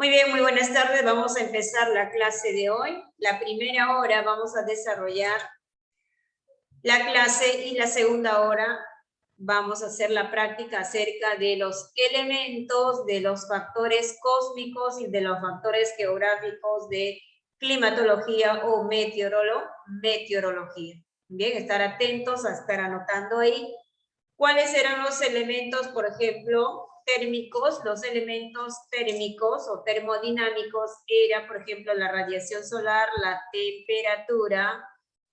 Muy bien, muy buenas tardes. Vamos a empezar la clase de hoy. La primera hora vamos a desarrollar la clase y la segunda hora vamos a hacer la práctica acerca de los elementos, de los factores cósmicos y de los factores geográficos de climatología o meteorología. Bien, estar atentos a estar anotando ahí cuáles eran los elementos, por ejemplo, térmicos. Los elementos térmicos o termodinámicos era, por ejemplo, la radiación solar, la temperatura,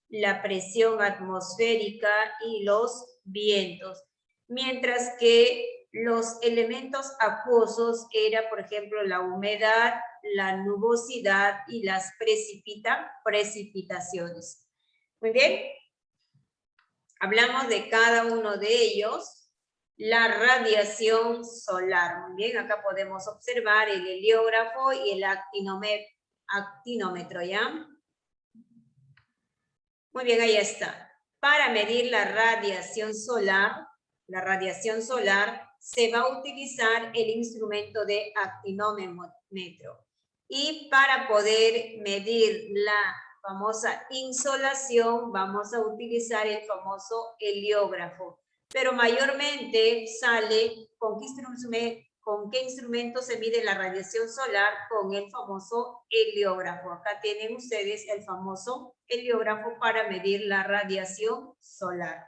la presión atmosférica y los vientos. Mientras que los elementos acuosos era, por ejemplo, la humedad, la nubosidad y las precipitaciones. Muy bien. Hablamos de cada uno de ellos. La radiación solar. Muy bien, acá podemos observar el heliógrafo y el actinómetro, ¿ya? Muy bien, ahí está. Para medir la radiación solar se va a utilizar el instrumento de actinómetro. Y para poder medir la famosa insolación, vamos a utilizar el famoso heliógrafo. Pero mayormente sale con qué instrumento se mide la radiación solar, con el famoso heliógrafo. Acá tienen ustedes el famoso heliógrafo para medir la radiación solar.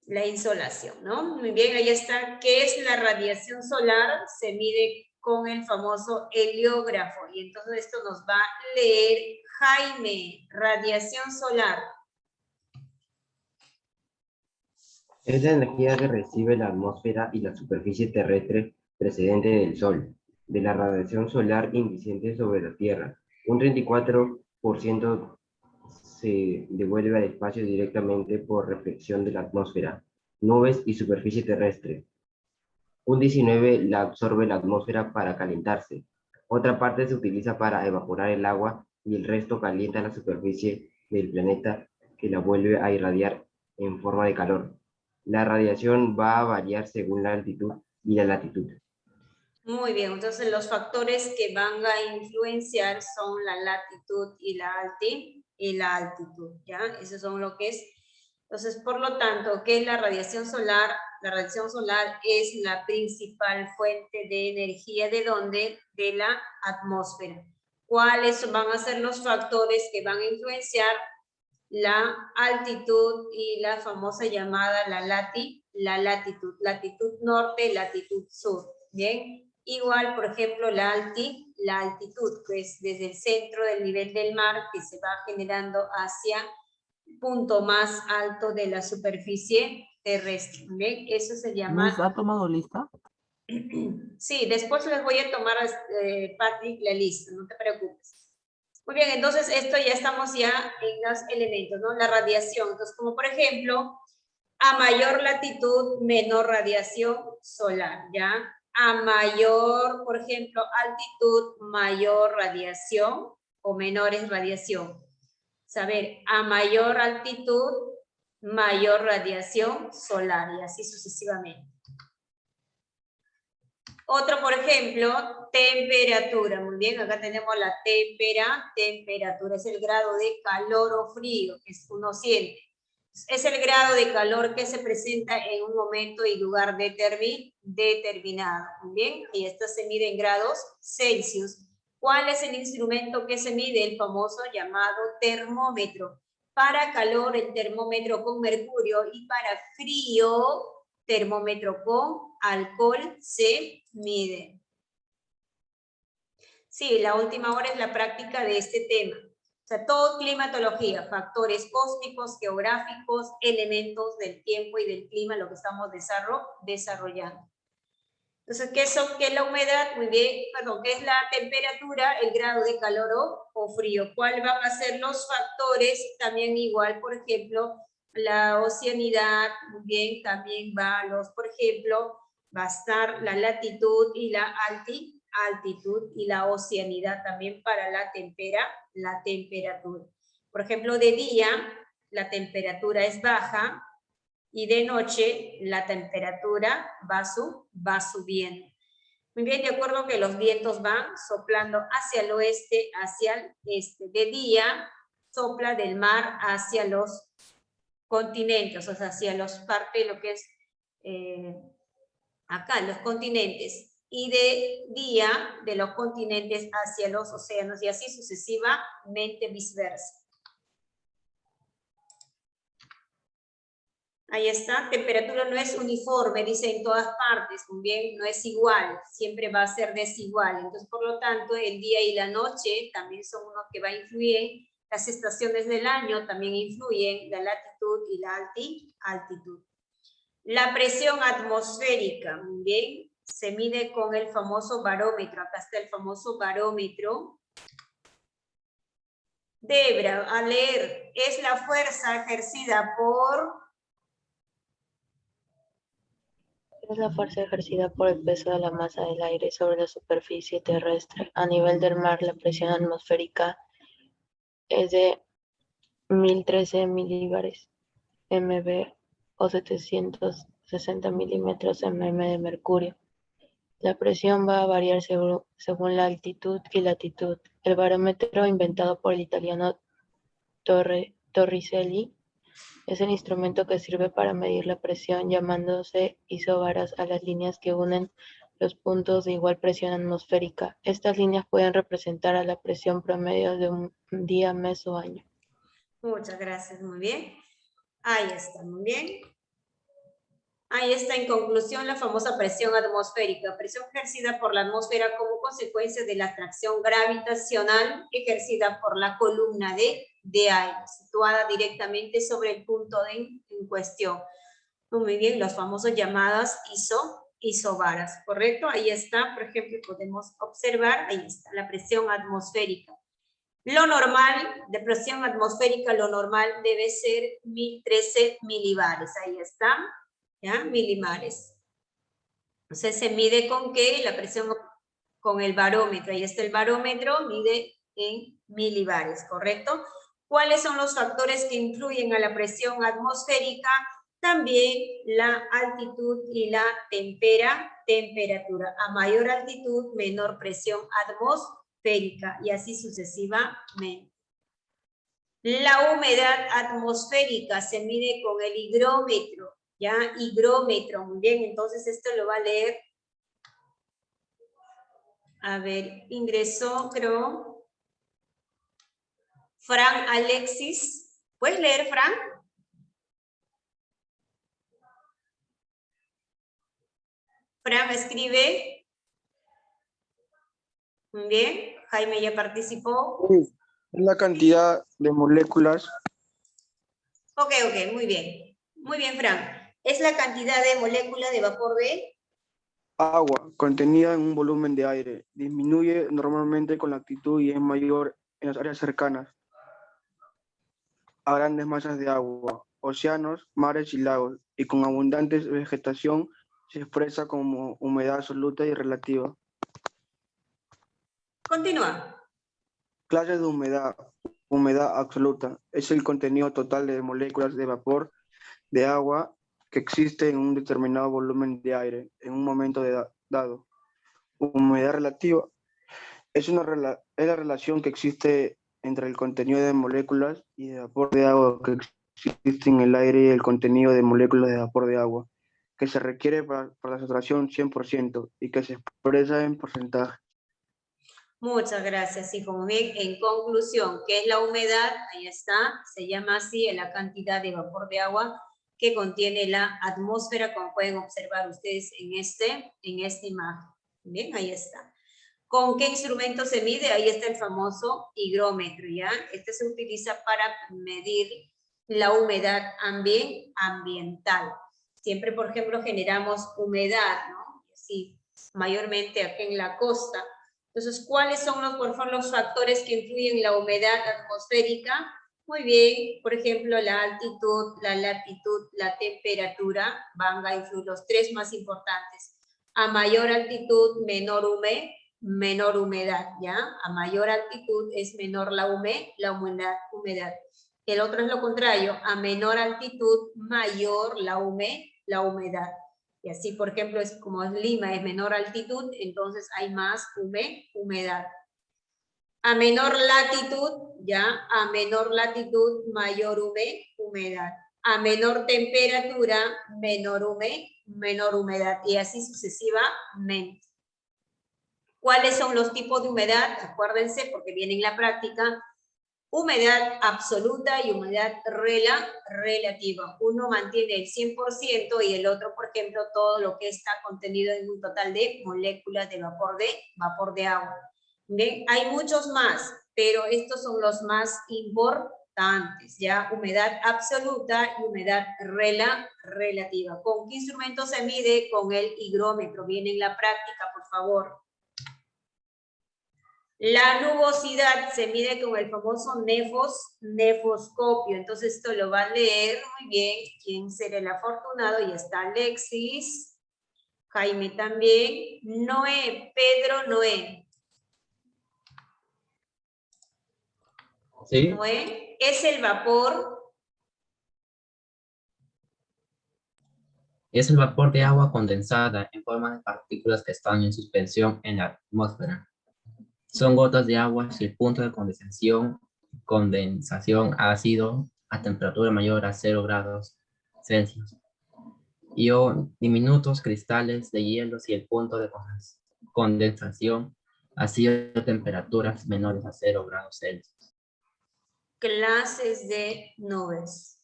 La insolación, ¿no? Muy bien, ahí está. ¿Qué es la radiación solar? Se mide con el famoso heliógrafo. Y entonces esto nos va a leer Jaime. Radiación solar. Es la energía que recibe la atmósfera y la superficie terrestre procedente del Sol, de la radiación solar incidente sobre la Tierra. Un 34% se devuelve al espacio directamente por reflexión de la atmósfera, nubes y superficie terrestre. Un 19% la absorbe la atmósfera para calentarse. Otra parte se utiliza para evaporar el agua y el resto calienta la superficie del planeta que la vuelve a irradiar en forma de calor. La radiación va a variar según la altitud y la latitud. Muy bien, entonces los factores que van a influenciar son la latitud y la altitud, ¿ya? Eso son lo que es. Entonces, por lo tanto, ¿qué es la radiación solar? La radiación solar es la principal fuente de energía, ¿de dónde? De la atmósfera. ¿Cuáles van a ser los factores que van a influenciar la altitud y la famosa llamada la latitud? Latitud norte, latitud sur, ¿bien? Igual, por ejemplo, la altitud, pues desde el centro del nivel del mar que se va generando hacia el punto más alto de la superficie terrestre, ¿bien? Eso se llama... ¿Miss ha tomado lista? Sí, después les voy a tomar, Patrick, la lista, no te preocupes. Muy bien, entonces esto ya estamos ya en los elementos, ¿no? La radiación, entonces como por ejemplo, a mayor latitud, menor radiación solar, ¿ya? A mayor, por ejemplo, altitud, mayor radiación o menores radiación. Saber, a mayor altitud, mayor radiación solar y así sucesivamente. Otro, por ejemplo, temperatura. Muy bien, acá tenemos la temperatura. Es el grado de calor o frío que uno siente. Es el grado de calor que se presenta en un momento y lugar determinado. Muy bien, y esto se mide en grados Celsius. ¿Cuál es el instrumento que se mide? El famoso llamado termómetro. Para calor, el termómetro con mercurio, y para frío, termómetro con alcohol se mide. Sí, la última hora es la práctica de este tema. O sea, todo climatología, factores cósmicos, geográficos, elementos del tiempo y del clima, lo que estamos desarrollando. Entonces, ¿qué es la humedad? Muy bien, perdón, ¿qué es la temperatura? El grado de calor o frío. ¿Cuáles van a ser los factores? También igual, por ejemplo, la oceanidad, muy bien, también por ejemplo, va a estar la latitud y la altitud y la oceanidad también para la temperatura. Por ejemplo, de día la temperatura es baja y de noche la temperatura va subiendo. Muy bien, de acuerdo que los vientos van soplando hacia el oeste, hacia el este. De día sopla del mar hacia los continentes, o sea, hacia los partes, lo que es acá, los continentes. Y de día, de los continentes hacia los océanos, y así sucesivamente viceversa. Ahí está, temperatura no es uniforme, dice en todas partes, bien, no es igual, siempre va a ser desigual. Entonces, por lo tanto, el día y la noche también son unos que va a influir, las estaciones del año también influyen, la latitud y la altitud. La presión atmosférica, bien, se mide con el famoso barómetro, acá está el famoso barómetro. Debra, a leer, es la fuerza ejercida por... Es la fuerza ejercida por el peso de la masa del aire sobre la superficie terrestre. A nivel del mar, la presión atmosférica es de 1013 milibares MB o 760 milímetros mm de mercurio. La presión va a variar según la altitud y latitud. El barómetro, inventado por el italiano Torricelli, es el instrumento que sirve para medir la presión, llamándose isobaras a las líneas que unen los puntos de igual presión atmosférica. Estas líneas pueden representar a la presión promedio de un día, mes o año. Muchas gracias, muy bien. Ahí está, muy bien. Ahí está, en conclusión, la famosa presión atmosférica, presión ejercida por la atmósfera como consecuencia de la atracción gravitacional ejercida por la columna de aire, situada directamente sobre el punto en cuestión. Muy bien, las famosas llamadas isobaras, ¿correcto? Ahí está, por ejemplo, podemos observar, ahí está, la presión atmosférica. Lo normal, de presión atmosférica, lo normal debe ser 1013 milibares, ahí está. ¿Ya? Milibares. Entonces se mide con qué? La presión con el barómetro. Ahí está el barómetro, mide en milibares, ¿correcto? ¿Cuáles son los factores que influyen a la presión atmosférica? También la altitud y la temperatura. A mayor altitud, menor presión atmosférica y así sucesivamente. La humedad atmosférica se mide con el higrómetro. ¿Ya? Higrómetro, muy bien, entonces esto lo va a leer. A ver, ingresó, creo, Fran Alexis. ¿Puedes leer, Fran? Fran escribe. Muy bien, Jaime ya participó. Sí, es la cantidad de moléculas. Ok, muy bien. Muy bien, Fran. Es la cantidad de molécula de vapor de Agua contenida en un volumen de aire. Disminuye normalmente con la altitud y es mayor en las áreas cercanas a grandes masas de agua, océanos, mares y lagos, y con abundante vegetación se expresa como humedad absoluta y relativa. Continúa. Clases de humedad. Humedad absoluta es el contenido total de moléculas de vapor de agua que existe en un determinado volumen de aire en un momento dado. Humedad relativa es la relación que existe entre el contenido de moléculas y de vapor de agua que existe en el aire y el contenido de moléculas de vapor de agua, que se requiere para la saturación 100% y que se expresa en porcentaje. Muchas gracias, hijo. Muy bien. En conclusión, ¿qué es la humedad? Ahí está, se llama así la cantidad de vapor de agua que contiene la atmósfera, como pueden observar ustedes en esta imagen. Bien, ahí está. ¿Con qué instrumento se mide? Ahí está el famoso higrómetro, ¿ya? Este se utiliza para medir la humedad ambiental. Siempre, por ejemplo, generamos humedad, ¿no? Sí, mayormente aquí en la costa. Entonces, ¿cuáles son los factores que influyen en la humedad atmosférica? Muy bien, por ejemplo, la altitud, la latitud, la temperatura van a influir los tres más importantes. A mayor altitud, menor humedad, ¿ya? A mayor altitud es menor la humedad. El otro es lo contrario, a menor altitud, mayor la humedad. Y así, por ejemplo, es como Lima es menor altitud, entonces hay más humedad. A menor latitud, ya, a menor latitud, mayor humedad. A menor temperatura, menor humedad. Y así sucesivamente. ¿Cuáles son los tipos de humedad? Acuérdense, porque viene en la práctica. Humedad absoluta y humedad relativa. Uno mantiene el 100% y el otro, por ejemplo, todo lo que está contenido en un total de moléculas de vapor de agua. ¿Bien? Hay muchos más, pero estos son los más importantes, ¿ya? Humedad absoluta y humedad relativa. ¿Con qué instrumento se mide? Con el higrómetro. Viene en la práctica, por favor. La nubosidad se mide con el famoso nefoscopio. Entonces esto lo va a leer muy bien. ¿Quién será el afortunado? Ya está Alexis, Jaime también, Noé, Pedro, Noé. Sí, Noé, es el vapor. es el vapor de agua condensada en forma de partículas que están en suspensión en la atmósfera. Son gotas de agua si el punto de condensación ha sido a temperatura mayor a 0 grados Celsius. Y o diminutos cristales de hielo si el punto de condensación ha sido a temperaturas menores a 0 grados Celsius. Clases de nubes.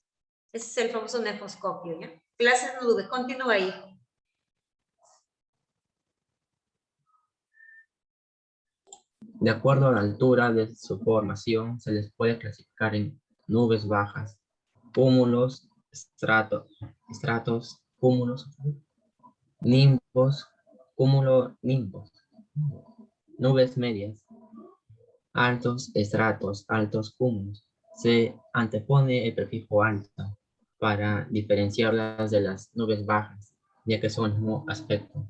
Ese es el famoso nefoscopio, ¿ya? Clases de nubes, continúa ahí. De acuerdo a la altura de su formación, se les puede clasificar en nubes bajas, cúmulos, estratos, cúmulos, nimbos, cúmulo-nimbos, nubes medias, altos estratos, altos cúmulos. Se antepone el prefijo alto para diferenciarlas de las nubes bajas, ya que son el mismo aspecto.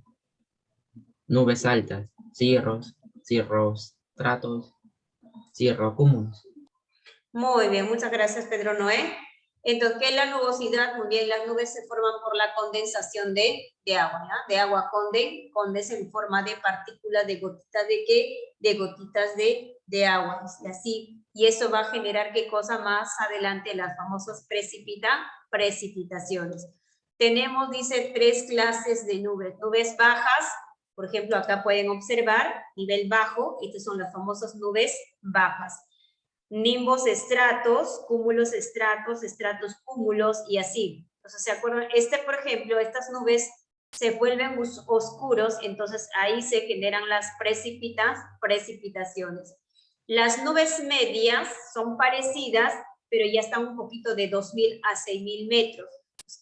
Nubes altas, cirros, cirrostratos, cirrocúmulos. Muy bien, muchas gracias, Pedro Noé. Entonces, ¿qué es la nubosidad? Muy bien, las nubes se forman por la condensación de agua, ¿ya? De agua condensa en forma de partículas, de gotitas de ¿qué? De gotitas de agua, y así. Y eso va a generar ¿qué cosa más adelante? Las famosas precipitaciones. Tenemos, dice, 3 clases de nubes. Nubes bajas, por ejemplo, acá pueden observar, nivel bajo, estas son las famosas nubes bajas. Nimbos estratos, cúmulos estratos, estratos cúmulos y así. Entonces, ¿se acuerdan? Por ejemplo, estas nubes se vuelven oscuros, entonces ahí se generan las precipitaciones. Las nubes medias son parecidas, pero ya están un poquito de 2.000 a 6.000 metros.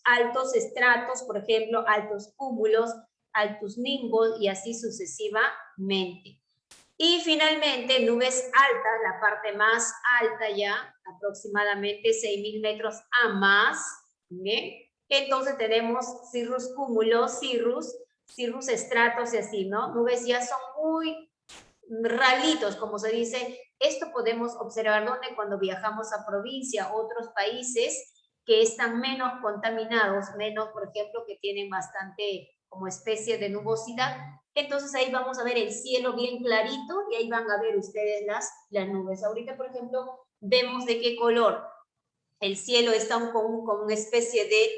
Altos estratos, por ejemplo, altos cúmulos, altos nimbos y así sucesivamente. Y finalmente, nubes altas, la parte más alta ya, aproximadamente 6.000 metros a más, ¿bien? Entonces tenemos cirrus cúmulos, cirrus estratos y así, ¿no? Nubes ya son muy ralitos, como se dice. Esto podemos observar donde cuando viajamos a provincia, otros países que están menos contaminados, menos, por ejemplo, que tienen bastante como especie de nubosidad. Entonces ahí vamos a ver el cielo bien clarito y ahí van a ver ustedes las nubes. Ahorita, por ejemplo, vemos de qué color. El cielo está como una especie de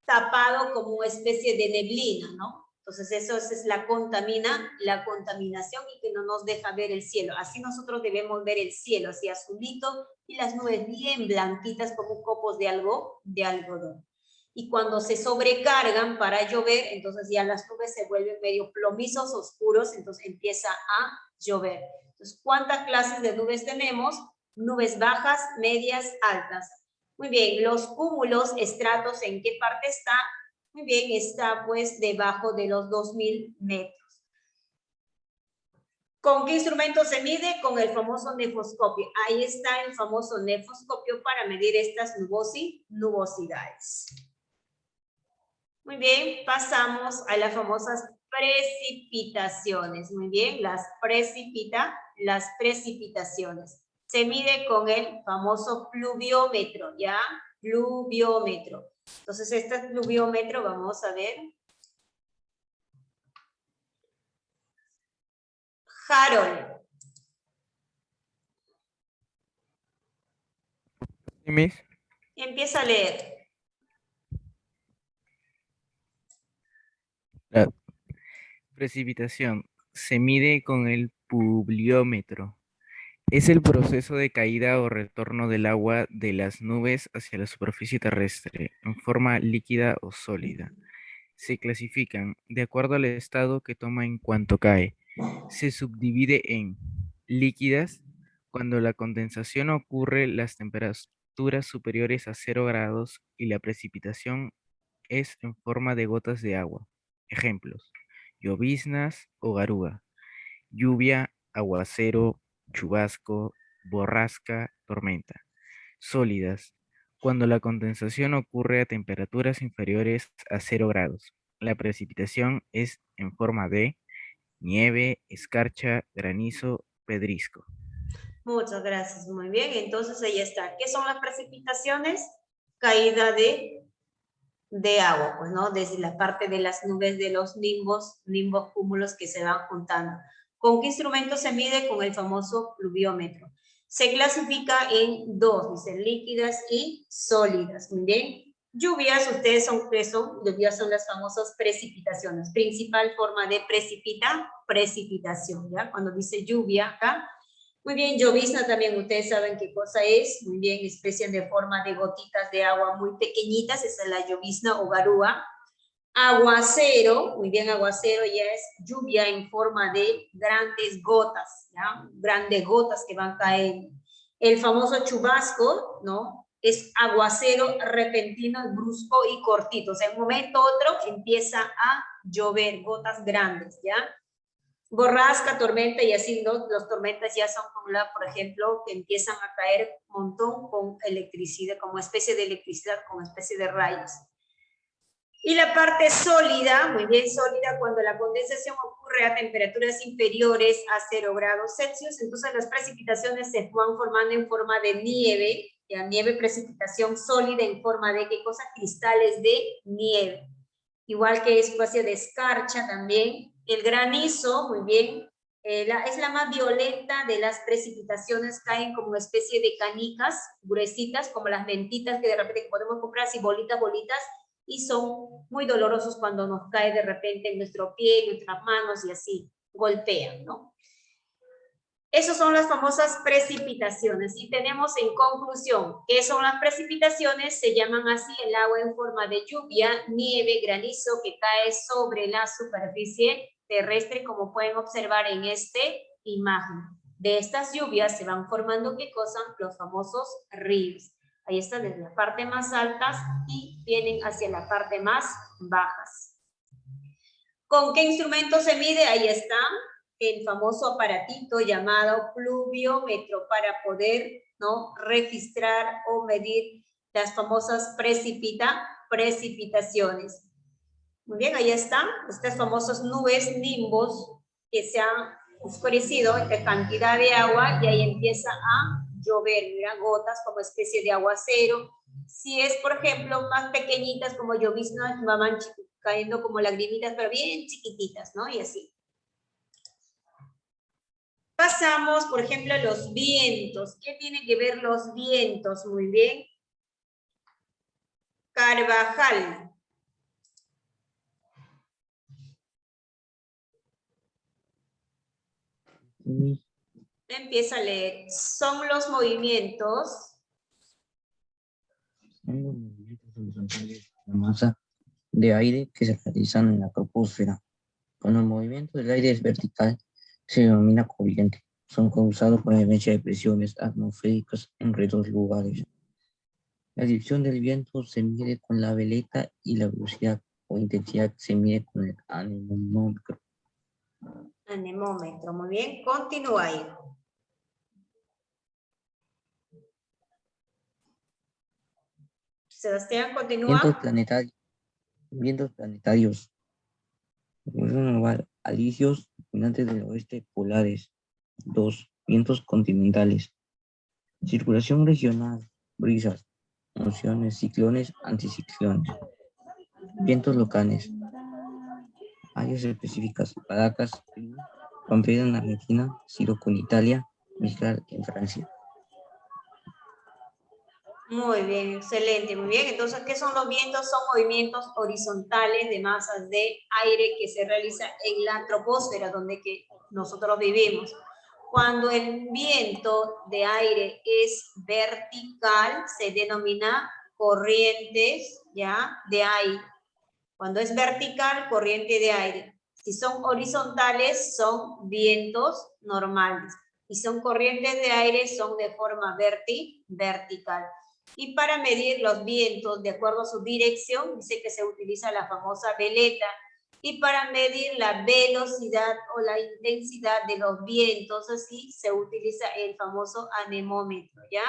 tapado, como una especie de neblina, ¿no? Entonces eso es la contaminación y que no nos deja ver el cielo. Así nosotros debemos ver el cielo, así azulito y las nubes bien blanquitas como copos de algodón. Y cuando se sobrecargan para llover, entonces ya las nubes se vuelven medio plomizos, oscuros, entonces empieza a llover. Entonces, ¿cuántas clases de nubes tenemos? Nubes bajas, medias, altas. Muy bien, los cúmulos, estratos, ¿en qué parte está? Muy bien, está pues debajo de los 2.000 metros. ¿Con qué instrumento se mide? Con el famoso nefoscopio. Ahí está el famoso nefoscopio para medir estas nubosidades. Muy bien, pasamos a las famosas precipitaciones. Muy bien, las precipitaciones. Se mide con el famoso pluviómetro, ¿ya? Pluviómetro. Entonces, este pluviómetro, vamos a ver. Carol, Miss, empieza a leer. la precipitación se mide con el pluviómetro. Es el proceso de caída o retorno del agua de las nubes hacia la superficie terrestre en forma líquida o sólida. Se clasifican de acuerdo al estado que toma en cuanto cae. Se subdivide en líquidas, cuando la condensación ocurre las temperaturas superiores a 0 grados y la precipitación es en forma de gotas de agua. Ejemplos: lloviznas o garúa, lluvia, aguacero, chubasco, borrasca, tormenta. Sólidas, cuando la condensación ocurre a temperaturas inferiores a 0 grados. La precipitación es en forma de nieve, escarcha, granizo, pedrisco. Muchas gracias, muy bien. Entonces ahí está. ¿Qué son las precipitaciones? Caída de agua, pues, ¿no? Desde la parte de las nubes de los nimbos cúmulos que se van juntando. ¿Con qué instrumento se mide? Con el famoso pluviómetro. Se clasifica en dos, dice, líquidas y sólidas. Muy bien. Lluvias, ustedes son, ¿qué son? Lluvias son las famosas precipitaciones. Principal forma de precipitación, ¿ya? Cuando dice lluvia acá. Muy bien, llovizna también, ustedes saben qué cosa es. Muy bien, especie de forma de gotitas de agua muy pequeñitas, esa es la llovizna o garúa. Aguacero, muy bien, aguacero ya es lluvia en forma de grandes gotas, ¿ya? Grandes gotas que van cayendo. El famoso chubasco, ¿no? Es aguacero repentino, brusco y cortito. O sea, en un momento u otro empieza a llover, gotas grandes, ¿ya? Borrasca, tormenta y así, ¿no? Las tormentas ya son como la, por ejemplo, que empiezan a caer un montón con electricidad, como especie de electricidad, como especie de rayos. Y la parte sólida, muy bien sólida, cuando la condensación ocurre a temperaturas inferiores a 0 grados Celsius, entonces las precipitaciones se van formando en forma de nieve, ya nieve, precipitación sólida en forma de, ¿qué cosa? Cristales de nieve. Igual que especie de escarcha también. El granizo, muy bien, es la más violenta de las precipitaciones, caen como una especie de canicas gruesitas, como las mentitas que de repente podemos comprar así bolitas, y son muy dolorosos cuando nos cae de repente en nuestro pie, en nuestras manos y así, golpean, ¿no? Esas son las famosas precipitaciones. Y tenemos en conclusión, ¿qué son las precipitaciones? Se llaman así el agua en forma de lluvia, nieve, granizo que cae sobre la superficie terrestre, como pueden observar en esta imagen. De estas lluvias se van formando, ¿qué cosa? Los famosos ríos. Ahí están desde la parte más altas y vienen hacia la parte más bajas. ¿Con qué instrumento se mide? Ahí está el famoso aparatito llamado pluviómetro para poder, ¿no?, registrar o medir las famosas precipitaciones. Muy bien, ahí están estas famosas nubes, nimbos, que se han oscurecido de cantidad de agua y ahí empieza a llover, mira, gotas como especie de aguacero. Si es, por ejemplo, más pequeñitas como lloviznas, van cayendo como lagrimitas, pero bien chiquititas, ¿no? Y así. Pasamos, por ejemplo, a los vientos. ¿Qué tienen que ver los vientos? Muy bien. Carvajal. Empieza a leer. Son los movimientos. Son los movimientos horizontales de la masa de aire que se realizan en la troposfera. Cuando el movimiento del aire es vertical, se denomina corriente. Son causados por la diferencia de presiones atmosféricas entre dos lugares. La dirección del viento se mide con la veleta y la velocidad o intensidad se mide con el anemómetro. Anemómetro, muy bien. Continúa ahí. Sebastián, continúa. Vientos planetarios. Alisios dominantes del oeste polares. 2. Vientos continentales. Circulación regional. Brisas. Mociones, ciclones, anticiclones. Vientos locales. Áreas específicas. Paracas, frontera en Argentina, Ciro con Italia, Mistral en Francia. Muy bien, excelente, muy bien. Entonces, ¿qué son los vientos? Son movimientos horizontales de masas de aire que se realiza en la troposfera, donde nosotros vivimos. Cuando el viento de aire es vertical, se denomina corrientes, ¿ya?, de aire. Cuando es vertical, corriente de aire. Si son horizontales, son vientos normales. Y son corrientes de aire, son de forma vertical. Y para medir los vientos de acuerdo a su dirección, dice que se utiliza la famosa veleta. Y para medir la velocidad o la intensidad de los vientos, así se utiliza el famoso anemómetro, ¿ya?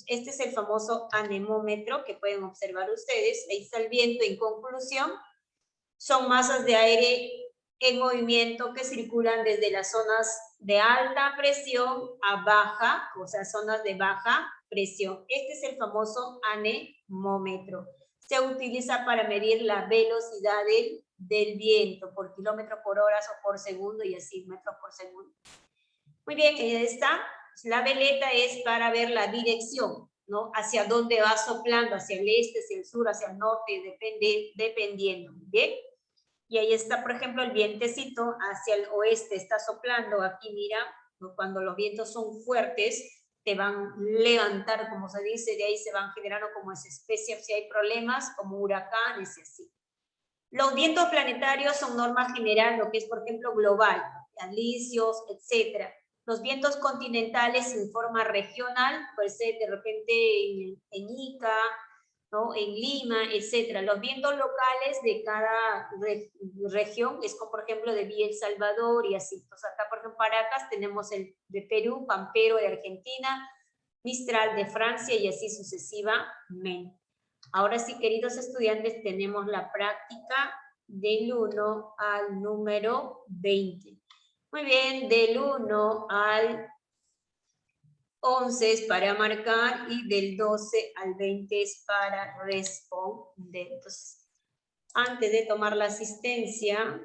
Este es el famoso anemómetro que pueden observar ustedes. Ahí está el viento. En conclusión, son masas de aire en movimiento que circulan desde las zonas de alta presión a baja, o sea, zonas de baja presión. Este es el famoso anemómetro. Se utiliza para medir la velocidad del viento por kilómetros por hora o por segundo y así, metros por segundo. Muy bien, ahí está. La veleta es para ver la dirección, ¿no? Hacia dónde va soplando, hacia el este, hacia el sur, hacia el norte, dependiendo. ¿Bien? Y ahí está, por ejemplo, el vientecito hacia el oeste, está soplando. Aquí, mira, ¿no? Cuando los vientos son fuertes, te van a levantar, como se dice, de ahí se van generando como esa especie, si hay problemas, como huracanes y así. Los vientos planetarios son norma general, lo que es, por ejemplo, global, alisios, etc. Los vientos continentales en forma regional, puede ser de repente en Ica, ¿no?, en Lima, etc. Los vientos locales de cada región es como, por ejemplo, de Villa El Salvador y así. Entonces, acá, por ejemplo, en Paracas tenemos el de Perú, Pampero de Argentina, Mistral de Francia y así sucesivamente. Ahora sí, queridos estudiantes, tenemos la práctica del 1 al número 20. Muy bien, del 1 al 11 es para marcar y del 12 al 20 es para responder. Entonces, antes de tomar la asistencia,